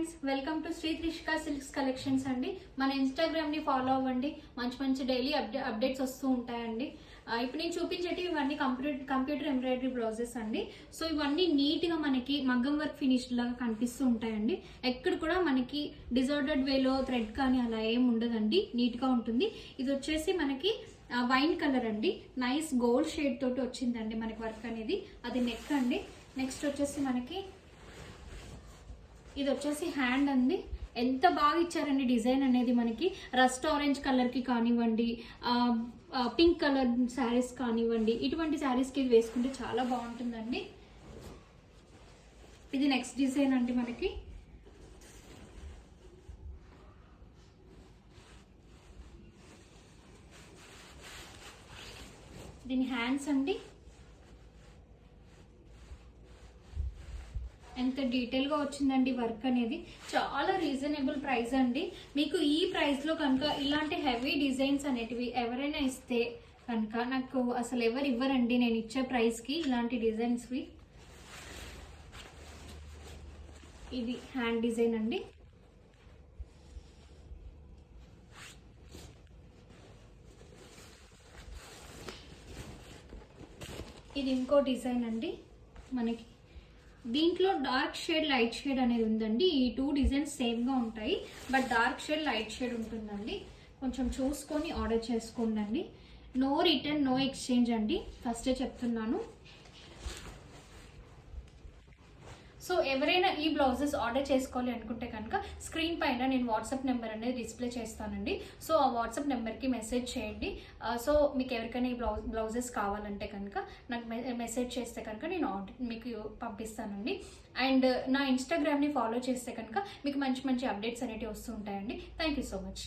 Friends, welcome to Sri Trishika silks collections అండి. మన Instagram ని ఫాలో అవ్వండి. మంచి మంచి డైలీ అప్డేట్స్ వస్తూ ఉంటాయండి. ఇప్పుడు నేను చూపించేటి ఇవన్నీ కంప్యూటర్ ఎంబ్రాయిడరీ బ్లౌజెస్ అండి. సో ఇవన్నీ నీట్ గా మనకి మగ్గం వర్క్ ఫినిష్ లాగా కనిపిస్తూ ఉంటాయండి. ఎక్కడ కూడా మనకి డిజార్డర్డ్ వేలో థ్రెడ్ కానీ అలా ఏం ఉండదండి, నీట్ గా ఉంటుంది. ఇది వచ్చేసి మనకి వైన్ కలర్ అండి, నైస్ గోల్డ్ షేడ్ తోటి వచ్చిందండి మనకి వర్క్ అనేది. అది నెక్ అండి. నెక్స్ట్ వచ్చేసి మనకి ఇది వచ్చేసి హ్యాండ్ అండి. ఎంత బాగా ఇచ్చారండి డిజైన్ అనేది. మనకి రస్ట్ ఆరెంజ్ కలర్ కి కానివ్వండి, పింక్ కలర్ శారీస్ కానివ్వండి, ఇటువంటి శారీస్ కి ఇది వేసుకుంటే చాలా బాగుంటుందండి. ఇది నెక్స్ట్ డిజైన్ అండి. మనకి దీని హ్యాండ్స్ అండి. ఎంత డీటెయిల్గా వచ్చిందండి వర్క్ అనేది. చాలా రీజనబుల్ ప్రైస్ అండి. మీకు ఈ ప్రైస్లో కనుక ఇలాంటి హెవీ డిజైన్స్ అనేటివి ఎవరైనా ఇస్తే కనుక నాకు అసలు ఎవరు ఇవ్వరండి నేను ఇచ్చే ప్రైస్కి ఇలాంటి డిజైన్స్వి. ఇది హ్యాండ్ డిజైన్ అండి. ఇది ఇంకో డిజైన్ అండి. మనకి దీంట్లో డార్క్ షేడ్ లైట్ షేడ్ అనేది ఉందండి. ఈ టూ డిజైన్స్ సేమ్గా ఉంటాయి, but dark shade light shade ఉంటుందండి. కొంచెం చూసుకొని ఆర్డర్ చేసుకోండి. నో రిటర్న్, నో ఎక్స్చేంజ్ అండి, ఫస్టే చెప్తున్నాను. సో ఎవరైనా ఈ బ్లౌజెస్ ఆర్డర్ చేసుకోవాలి అనుకుంటే కనుక స్క్రీన్ పైన నేను వాట్సాప్ నెంబర్ అనేది డిస్ప్లే చేస్తానండి. సో ఆ వాట్సాప్ నెంబర్కి మెసేజ్ చేయండి. సో మీకు ఎవరికైనా ఈ బ్లౌజెస్ కావాలంటే కనుక నాకు మెసేజ్ చేస్తే కనుక నేను మీకు పంపిస్తానండి. అండ్ నా ఇన్స్టాగ్రామ్ని ఫాలో చేస్తే కనుక మీకు మంచి మంచి అప్డేట్స్ అనేవి వస్తూ ఉంటాయండి. Thank you so much.